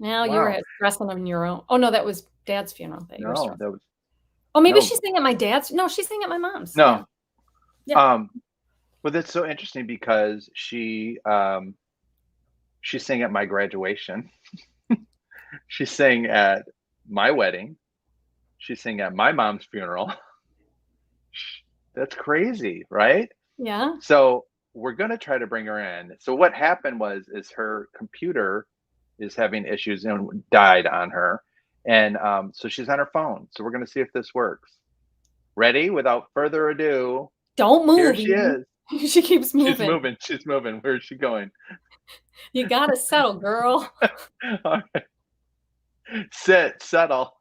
Now you were Wow. stressing on your own. Oh, no, that was dad's funeral that you were No, stressing. that was Oh, maybe no, she's saying at my dad's. No, she's saying at my mom's. Yeah. no. Yeah. Um, well, that's so interesting because she sang at my graduation. She sang at my wedding. She sang at my mom's funeral. That's crazy, right? Yeah. So we're gonna try to bring her in. So what happened was is her computer is having issues and died on her, and so she's on her phone. So we're gonna see if this works. Ready? Without further ado, Don't here move, she Edie. is. She keeps She's moving. moving. She's moving. Where is she going? You gotta settle, girl. All right. Sit, settle.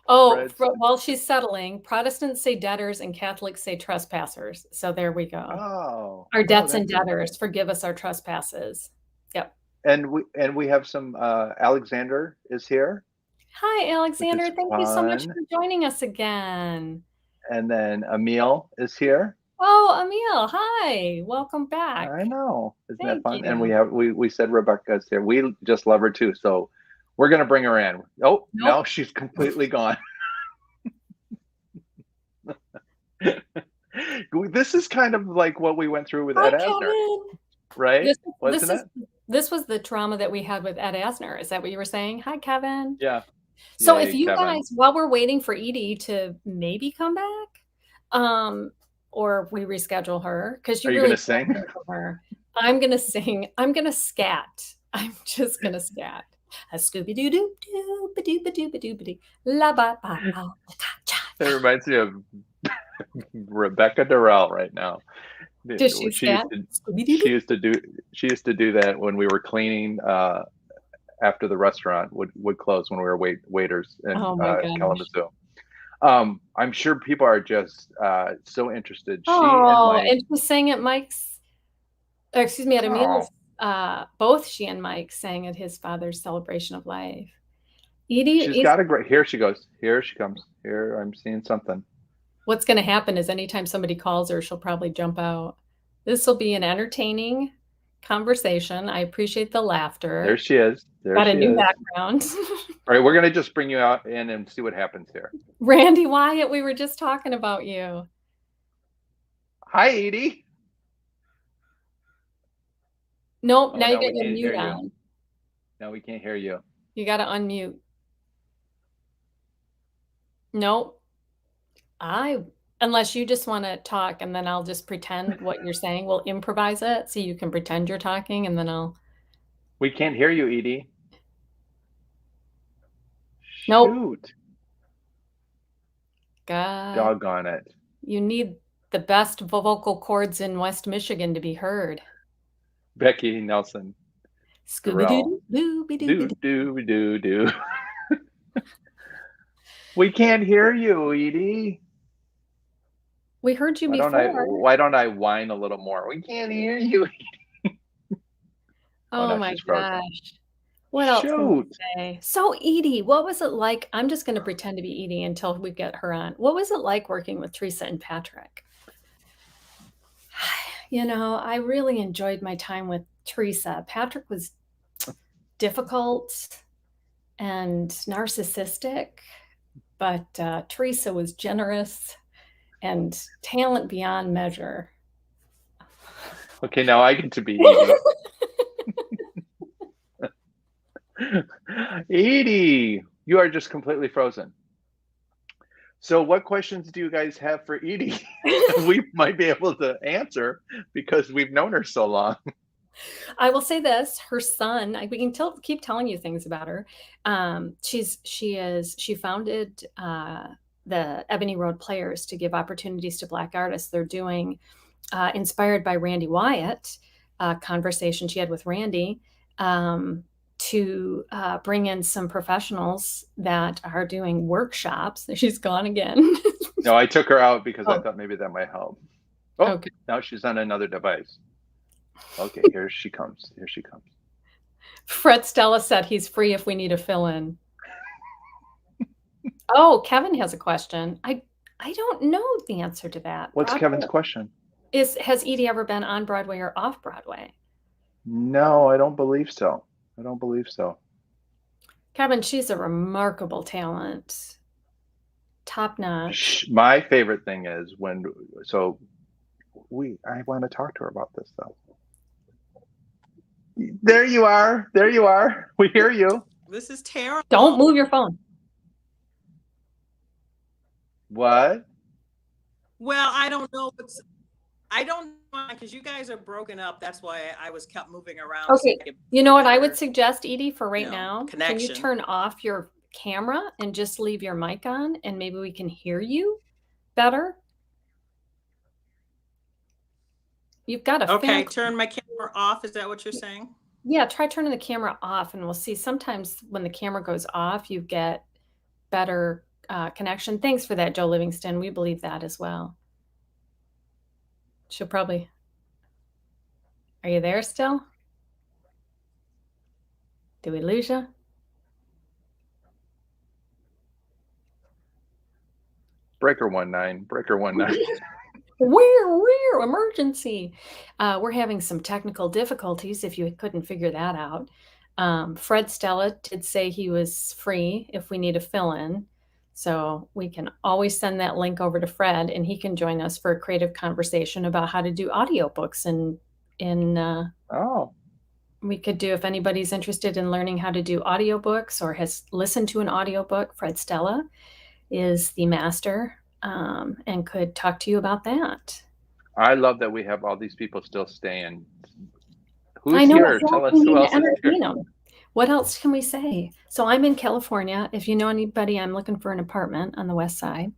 Oh, Fred. while she's settling, Protestants say debtors and Catholics say trespassers. So there we go. Oh, Our oh, debts and that's interesting. debtors, forgive us our trespasses. Yep. And we have some Alexander is here, Hi, which Alexander. is Thank you so much fun. for joining us again. And then Emil is here. Oh, Emil, hi. Welcome back. I know. Isn't that Thank fun? And you. we said Rebecca's here. We just love her too. So we're gonna bring her in. Oh, Nope. no, she's completely gone. This is kind of like what we went through with Hi, Ed Asner, Kevin. right? This Wasn't it? this was the trauma that we had with Ed Asner. Is that what you were saying? Hi, Kevin. Yeah. So if Yay, you Kevin. guys, while we're waiting for Edie to maybe come back, or we reschedule her, because you Are you really gonna sing? can't hear from her. I'm gonna sing. I'm gonna scat. I'm just gonna scat. A Scooby Doo Doo Doo ba doo ba doo ba doo ba doo la ba ba ba cha. It reminds me of Rebecca Durrell right now. Does she She used scat? to Scooby Doo she Doo. used to do she used to do that when we were cleaning after the restaurant would close when we were waiters in Oh my gosh. Kalamazoo. I'm sure people are just so interested. She and Oh, Mike. and she sang at Mike's, excuse me, at Oh, Emil's. Both she and Mike sang at his father's celebration of life. Edie she's is got a great. Here she goes. Here she comes. Here I'm seeing something. what's going to happen is anytime somebody calls her, she'll probably jump out. This will be an entertaining conversation. I appreciate the laughter. There she is. There Got a she new is. background. All right, we're gonna just bring you out in and see what happens here. Randy Wyatt, we were just talking about you. Hi, Edie. Nope, Oh, now you now we got your can't hear mute you. on. Now we can't hear you. You got to unmute. Nope. Unless you just want to talk and then I'll just pretend what you're saying. We'll improvise it so you can pretend you're talking and then I'll. We can't hear you, Edie. Nope. Shoot. God, Doggone it. you need the best vocal cords in West Michigan to be heard. Becky Nelson. Scooby Durrell. Doo Doo Doo Do, do, do, do. We can't hear you, Edie. We heard you before. Why don't I whine a little more? We can't hear you. Oh no, my she's frozen. gosh. What else can we Shoot. say? So Edie, what was it like? I'm just going to pretend to be Edie until we get her on. What was it like working with Teresa and Patrick? I really enjoyed my time with Teresa. Patrick was difficult and narcissistic, but Teresa was generous and talent beyond measure. Okay, now I get to be Edie. Edie, you are just completely frozen. So what questions do you guys have for Edie? We might be able to answer because we've known her so long. I will say this: her son. We can keep telling you things about her. She founded the Ebony Road Players to give opportunities to Black artists. They're doing, inspired by Randy Wyatt, conversation she had with Randy, to bring in some professionals that are doing workshops. She's gone again. No, I took her out because I thought maybe that might help. Oh, okay. Now she's on another device. Okay, here she comes. Here she comes. Fred Stella said he's free if we need a fill-in. Oh, Kevin has a question. I don't know the answer to that. What's Kevin's question? Has Edie ever been on Broadway or off Broadway? No, I don't believe so. I don't believe so. Kevin, she's a remarkable talent. Top notch. My favorite thing is when, so I want to talk to her about this though. There you are. There you are. We hear you. This is terrible. Don't move your phone. What? Well, I don't know. I don't know because you guys are broken up. That's why I kept moving around. Okay. So you know what I would suggest, Edie, for right now? Connection. Can you turn off your camera and just leave your mic on, and maybe we can hear you better? You've got a okay. Turn my camera off. Is that what you're saying? Yeah. Try turning the camera off, and we'll see. Sometimes when the camera goes off, you get better connection. Thanks for that, Joe Livingston. We believe that as well. She'll probably. Are you there still? Did we lose you? Breaker 19. Breaker 19. Where? Emergency. We're having some technical difficulties if you couldn't figure that out. Fred Stella did say he was free if we need a fill-in. So we can always send that link over to Fred, and he can join us for a creative conversation about how to do audiobooks. We could do, if anybody's interested in learning how to do audiobooks or has listened to an audiobook, Fred Stella is the master and could talk to you about that. I love that we have all these people still staying. Who's here? Tell us who else is here. What else can we say? So I'm in California. If you know anybody, I'm looking for an apartment on the west side.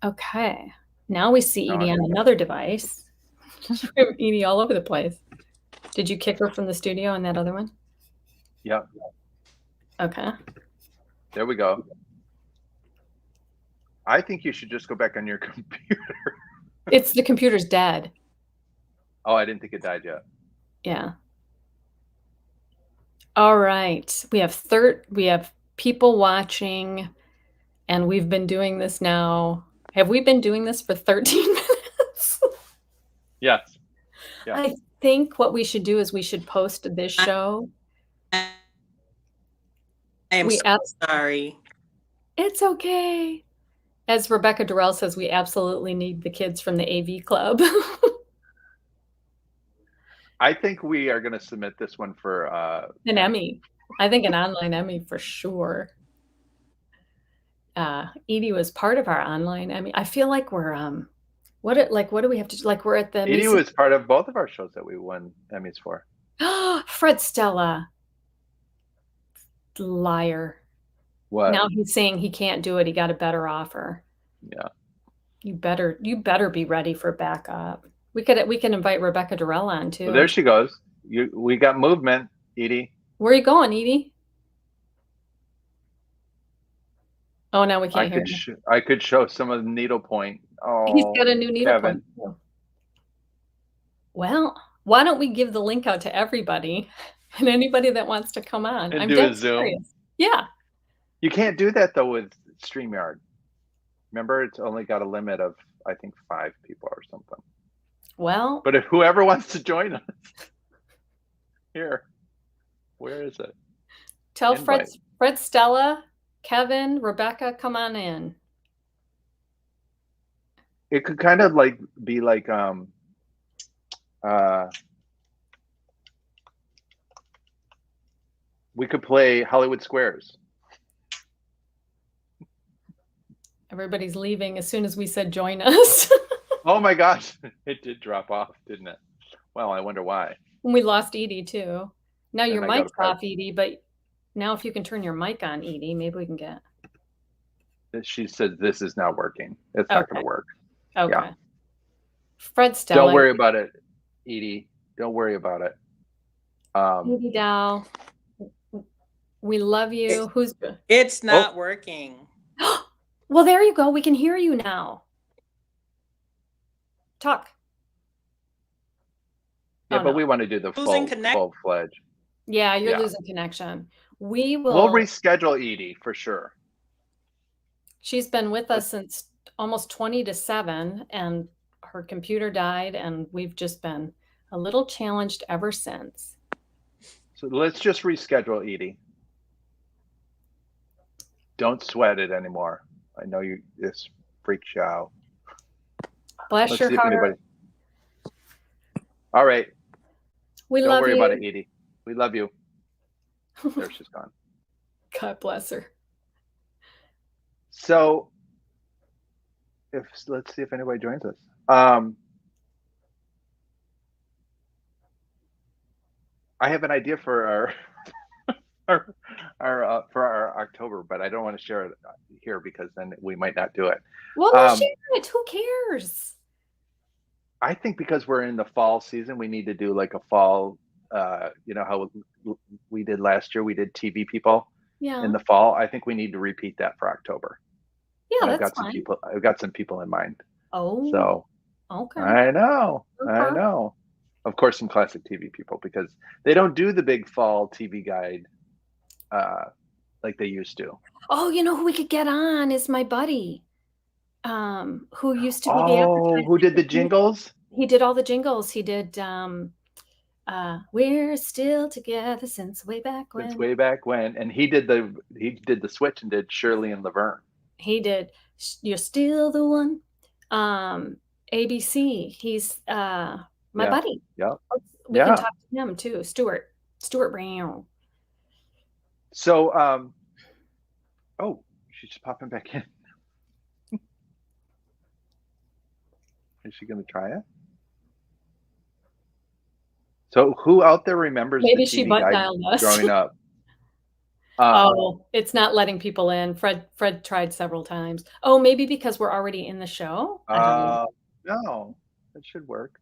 Okay. Now we see Edie on another device. We have Edie all over the place. Did you kick her from the studio on that other one? Yep. Okay. There we go. I think you should just go back on your computer. The computer's dead. Oh, I didn't think it died yet. Yeah. All right. We have people watching, and we've been doing this now. Have we been doing this for 13 minutes? Yes. Yeah. I think what we should do is we should post this show. I am sorry. It's okay. As Rebecca Durrell says, we absolutely need the kids from the AV club. I think we are going to submit this one for an Emmy. I think an online Emmy for sure. Edie was part of our online Emmy. I feel like we're what do we have to do? Like we're at the Edie was part of both of our shows that we won Emmys for. Fred Stella. Liar. What? Now he's saying he can't do it. He got a better offer. Yeah. You better be ready for backup. We can invite Rebecca Durrell on too. Well, there she goes. We got movement, Edie. Where are you going, Edie? Oh, now we can't hear you. I could show some of the needlepoint. Oh, he's got a new needlepoint. Well, why don't we give the link out to everybody and anybody that wants to come on? And do a Zoom. Serious. Yeah. You can't do that though with StreamYard. Remember, it's only got a limit of I think 5 people or something. Well, but if whoever wants to join us, here, where is it? Tell Fred, Stella, Kevin, Rebecca, come on in. It could kind of be like we could play Hollywood Squares. Everybody's leaving as soon as we said join us. Oh my gosh, it did drop off, didn't it? Well, I wonder why. We lost Edie too. Now your mic's off, Edie, but now if you can turn your mic on, Edie, maybe we can get. She said this is not working. It's not going to work. Okay. Yeah. Fred Stella. Don't worry about it, Edie. Don't worry about it. Edie Dow, we love you. It's not working. Well, there you go. We can hear you now. Talk. Yeah, but we want to do the full-fledged. Yeah, you're losing connection. We'll reschedule Edie for sure. She's been with us since almost 20 to 7, and her computer died, and we've just been a little challenged ever since. So let's just reschedule, Edie. Don't sweat it anymore. I know this freaks you out. Bless Let's your see if heart. anybody. All right. We Don't love worry you. about it, Edie. We love you. There, she's gone. God bless her. So, let's see if anybody joins us. I have an idea for our October, but I don't want to share it here because then we might not do it. Well, no, share it. Who cares? I think because we're in the fall season, we need to do like a fall. You know how we did last year? We did TV people in the fall. I think we need to repeat that for October. Yeah, and that's fine. I've got some people in mind. Oh, so okay. I know. Okay. I know. Of course, some classic TV people because they don't do the big fall TV guide like they used to. Oh, you know who we could get on is my buddy, who used to be the advertising. Who did the jingles? He did all the jingles. He did "We're Still Together Since Way Back When." Since way back when, and he did the switch and did Shirley and Laverne. He did "You're Still the One." ABC. He's my buddy. Yeah. We can talk to him too. Stuart Brown. So, oh, she's just popping back in. Is she going to try it? So, who out there remembers Maybe the she TV butt guide dialed us growing up? Oh, it's not letting people in. Fred tried several times. Oh, maybe because we're already in the show. I don't know. No, it should work.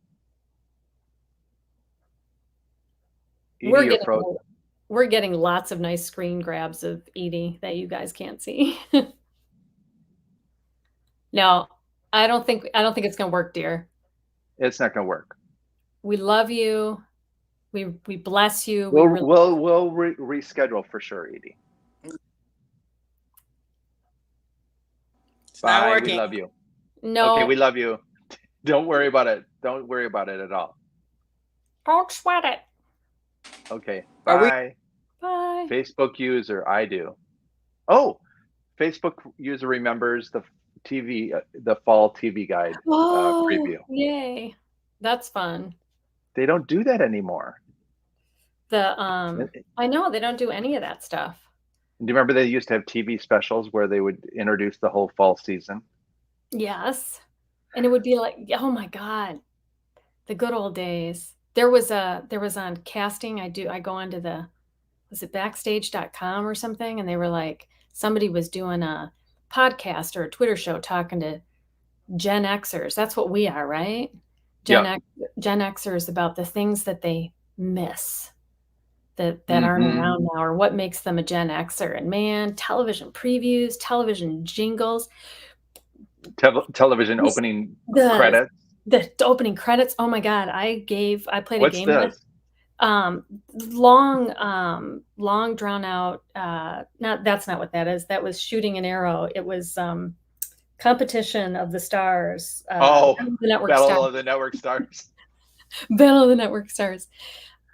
We're getting lots of nice screen grabs of Edie that you guys can't see. No, I don't think it's gonna work, dear. It's not gonna work. We love you. We bless you. We'll reschedule for sure, Edie. It's not working. We love you. No. Okay, we love you. Don't worry about it. Don't worry about it at all. Don't sweat it. Okay. Bye. Bye. Facebook user, I do. Oh, Facebook user remembers the TV, the fall TV guide preview. Yay. That's fun. They don't do that anymore. I know they don't do any of that stuff. Do you remember they used to have TV specials where they would introduce the whole fall season? Yes. And it would be like, oh my God, the good old days. There was on casting. I go onto was it backstage.com or something? And they were like, somebody was doing a podcast or a Twitter show talking to Gen Xers. That's what we are, right? Gen Xers about the things that they miss that aren't around now, or what makes them a Gen Xer. And man, television previews, television jingles, television opening credits. The opening credits. Oh my God. I played a game with long drawn out, that's not what that is. That was Shooting an Arrow. It was Competition of the Stars. Battle of the Network Stars. Battle of the Network Stars.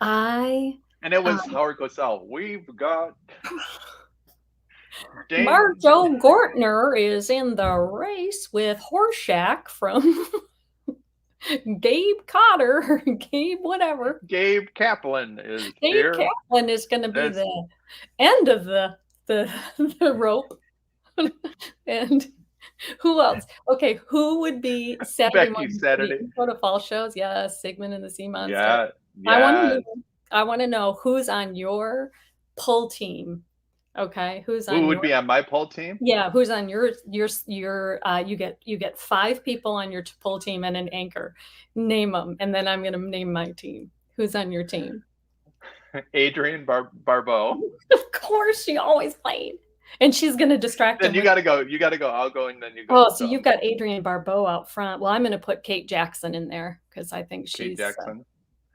And it was Howard Cosell. We've got Marjo Gortner is in the race with Horshack from Gabe Cotter, Gabe whatever. Gabe Kaplan is Gabe here. Kaplan is going to be the end of the rope. And who else? Okay, who would be Saturday morning? Go to fall shows. Yeah, Sigmund and the Sea Monster. Yeah. I want to know who's on your pull team. Okay, who would be on my pull team? Yeah, who's on your you get 5 people on your pull team and an anchor. Name them, and then I'm going to name my team. Who's on your team? Adrienne Barbeau. Of course, she always played, and she's going to distract. Then you got to go. I'll go, and then you go. Oh, so you've got Adrienne Barbeau out front. Well, I'm going to put Kate Jackson in there because I think she's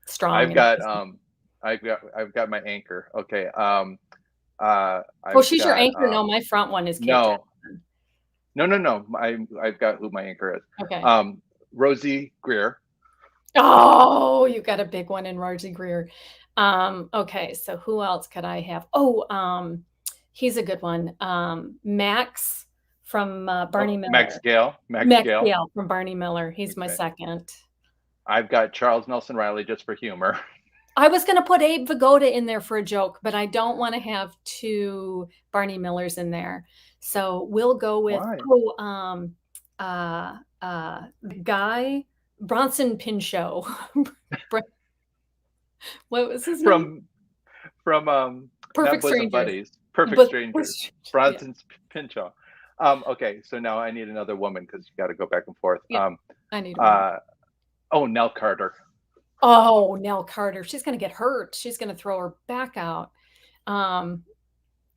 strong. I've got my anchor. Okay. She's your anchor. No, my front one is Kate Jackson. No. I've got who my anchor is. Okay. Rosie Greer. Oh, you got a big one in Margie Greer. Okay, so who else could I have? Oh, he's a good one. Max from Barney Max Miller. Gale. Max Gale from Barney Miller. He's my Okay. second. I've got Charles Nelson Riley just for humor. I was going to put Abe Vigoda in there for a joke, but I don't want to have two Barney Millers in there. So we'll go with the guy Bronson Pinchot. What was his name? From Perfect Bosom Strangers. Buddies. Perfect Strangers. Bronson's Pinchot. Okay, so now I need another woman because you got to go back and forth. Yeah, I need a woman. Nell Carter. Oh, Nell Carter. She's going to get hurt. She's going to throw her back out.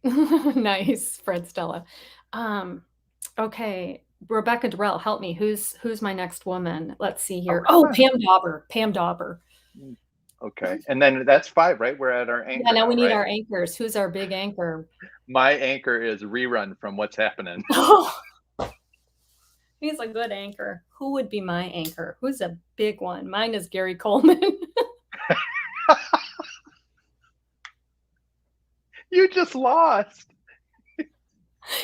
Nice, Fred Stella. Okay, Rebecca Durrell, help me. Who's my next woman? Let's see here. Pam Dauber. Pam Dauber. Okay, and then that's 5, right? We're at our anchor. Yeah, now we need our anchors. Who's our big anchor? My anchor is Rerun from What's Happening. He's a good anchor. Who would be my anchor? Who's a big one? Mine is Gary Coleman. You just lost.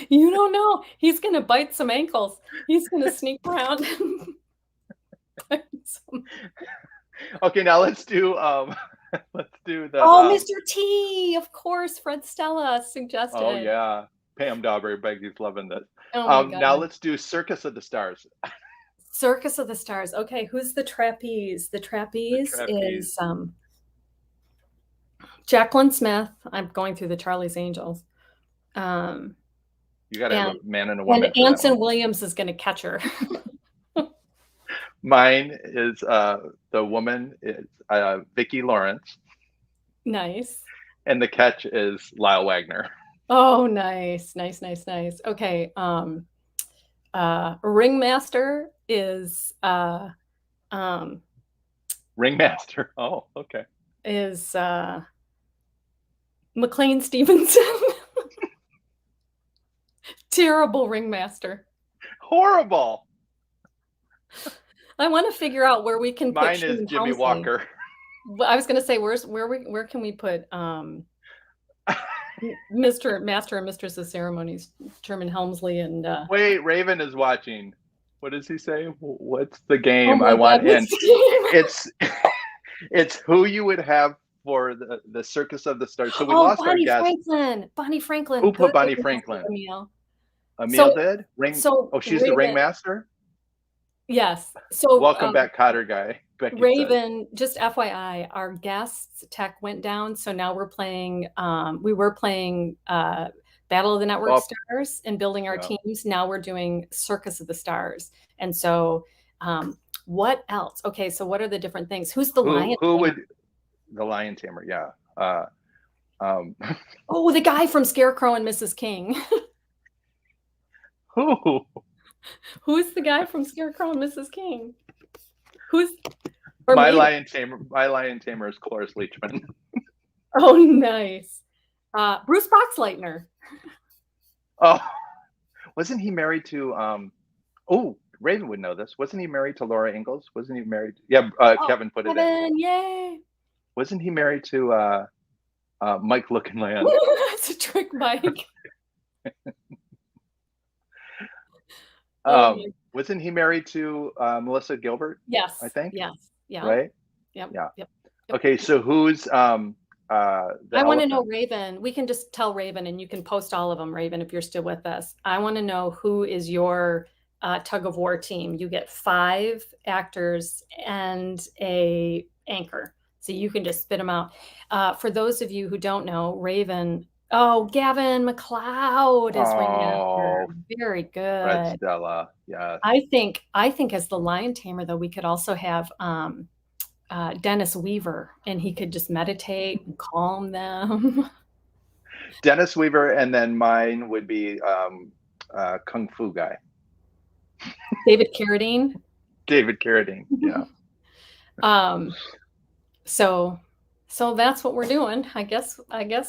You don't know. He's going to bite some ankles. He's going to sneak around. Okay, now let's do the Mr. T, of course, Fred Stella suggested. Oh yeah, Pam Dauber. Becky's loving this. Oh now let's do Circus of the Stars. Circus of the Stars. Okay, who's the trapeze? The trapeze is Jacqueline Smith. I'm going through the Charlie's Angels. You got to have a man and a woman. And Anson Williams is going to catch her. Mine is the woman is Vicki Lawrence. Nice. And the catch is Lyle Wagner. Oh, nice. Okay. Ringmaster is Ringmaster. Oh, okay. Is McLean Stevenson. Terrible ringmaster. Horrible. I want to figure out where we can put Mine is Jimmy Walker. I was going to say where can we put Mr. Master and Mistress of Ceremonies, Sherman Helmsley and Wait, Raven is watching. What does he say? What's the game I want in? It's who you would have for the Circus of the Stars. So we lost our guest. Bonnie Franklin. Who put Bonnie Franklin? Emil did? She's the ringmaster? Yes. So welcome back, Cotter guy. Becky Raven, just FYI, our guest's tech went down. So now we're playing, we were playing Battle of the Network Stars and building our teams. Now we're doing Circus of the Stars. And so what else? Okay, so what are the different things? Who's the lion? Who would the lion tamer? Yeah. The guy from Scarecrow and Mrs. King. Who? Who's the guy from Scarecrow and Mrs. King? My lion tamer is Cloris Leachman. Oh, nice. Bruce Boxleitner. Oh, wasn't he married to Raven would know this. Wasn't he married to Laura Ingalls? Wasn't he married? Kevin put it in. Yay. Wasn't he married to Mike Looking Land? That's a trick, Mike. Wasn't he married to Melissa Gilbert? Yes. I think. Yes. Yeah. Right? Yep. Yeah. Yep. Okay, so who's I want to know Raven. We can just tell Raven and you can post all of them, Raven, if you're still with us. I want to know who is your tug of war team. You get 5 actors and a anchor. So you can just spit them out. For those of you who don't know, Raven, Gavin McLeod is ringmaster. Very good. Fred Stella. Yeah. I think as the lion tamer, though, we could also have Dennis Weaver, and he could just meditate and calm them. Dennis Weaver, and then mine would be Kung Fu guy. David Carradine. David Carradine. Yeah. So that's what we're doing. I guess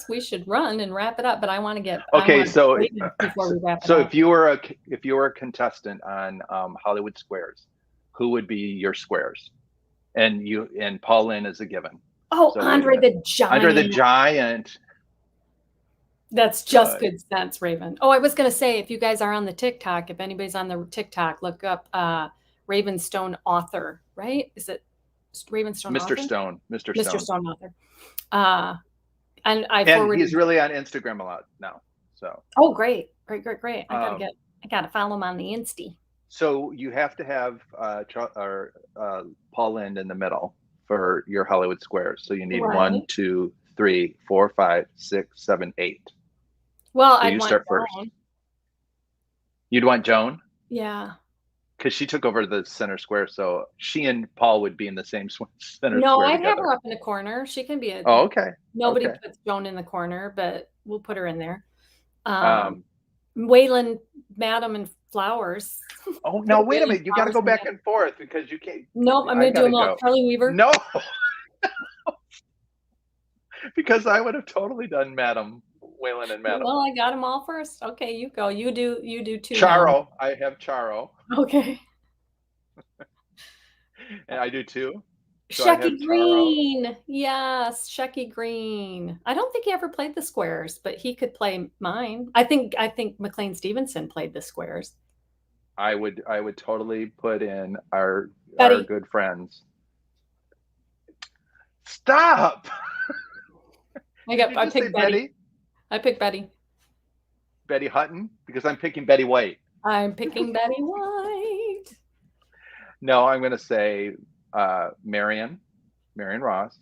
we should run and wrap it up, but I want to get so before we wrap it so up. if you were a contestant on Hollywood Squares, who would be your squares? and Paul Lynn is a given. Oh, So Andre the Giant. Andre the Giant. That's just good sense, Raven. Oh, I was going to say, if you guys are on the TikTok, if anybody's on the TikTok, look up Ravenstone author, right? Is it Ravenstone Mr. author? Stone. Mr. Mr. Stone. Stone author. And he's really on Instagram a lot now. So. Oh, great. I gotta follow him on the Insta. So you have to have Paul Lynn in the middle for your Hollywood Squares. So you need 1, 2, 3, 4, 5, 6, 7, 8. Well, so I'd you want start Joan. first. You'd want Joan? Yeah. Because she took over the center square, so she and Paul would be in the same center square. No, I'd together. have her up in the corner. She can be Oh, okay. Nobody puts Joan in the corner, but we'll put her in there. Waylon, Madam, and Flowers. Oh, now wait a minute. You got to go back and forth because you can't. Nope, I'm going to do them all. Charlie Weaver. No. Because I would have totally done Madam, Waylon, and Madam. Well, I got them all first. Okay, you go. You do 2. Charo. Now. I have Charo. Okay. And I do 2. So Shecky Green. Yes, Shecky Green. I don't think he ever played the squares, but he could play mine. I think McLean Stevenson played the squares. I would totally put in our good friends. Stop. I picked Betty. I picked Betty. Betty Hutton, because I'm picking Betty White. I'm picking Betty White. No, I'm going to say Marion Ross,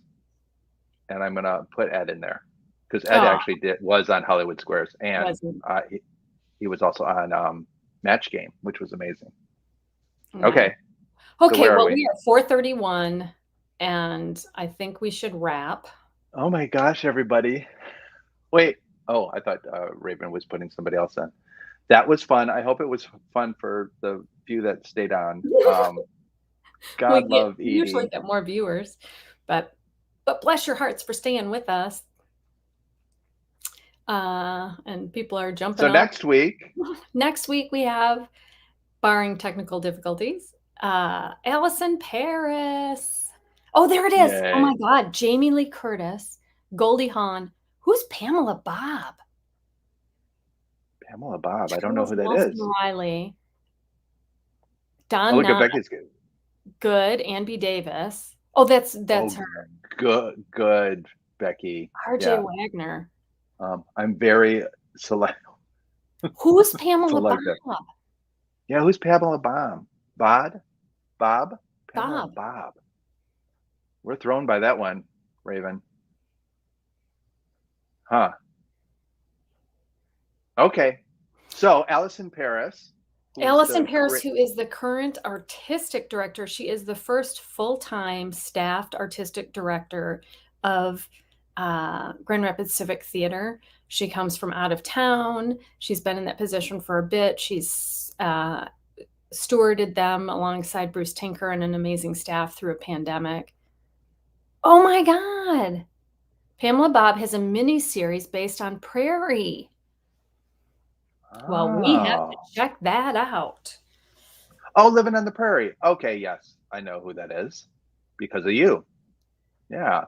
and I'm going to put Ed in there because Ed actually was on Hollywood Squares, and he was also on Match Game, which was amazing. Okay. Okay. So well, we are 4:31, and I think we should wrap. Oh my gosh, everybody! Wait. Oh, I thought Raven was putting somebody else in. That was fun. I hope it was fun for the few that stayed on. God love Edye. We usually get more viewers, but bless your hearts for staying with us. And people are jumping. So next week we have, barring technical difficulties, Allison Paris. Oh, there it is. Yay. Oh my God. Jamie Lee Curtis, Goldie Hawn. Who's Pamela Bob? Pamela Bob. I don't know who that is. Riley. Don. Look at Becky's good. Good. Ann B. Davis. Oh, that's her. Good, Becky. R.J. Wagner. I'm very select. Who's Pamela Bob? Yeah, who's Pamela Bob? Bob? Pamela Bob. We're thrown by that one, Raven. Huh. Okay. So Allison Paris. Who is the current artistic director. She is the first full-time staffed artistic director of Grand Rapids Civic Theatre. She comes from out of town. She's been in that position for a bit. She's stewarded them alongside Bruce Tinker and an amazing staff through a pandemic. Oh my God. Pamela Bob has a mini-series based on Prairie. Well, we have to check that out. Oh, Living on the Prairie. Okay, yes. I know who that is because of you. Yeah.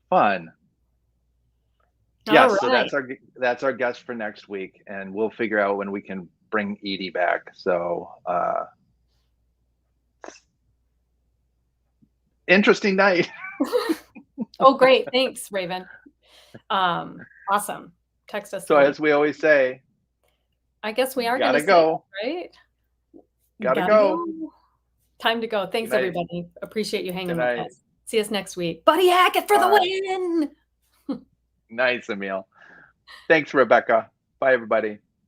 Fun. Yes, right. So that's our guest for next week, and we'll figure out when we can bring Edye back. So interesting night. Oh, great. Thanks, Raven. Awesome. Text us. So as we always say, I guess we are gotta go. Right? Gotta go. Time to go. Thanks, everybody. Appreciate you hanging with us. See us next week. Buddy Hackett for the win. Nice, Emil. Thanks, Rebecca. Bye, everybody.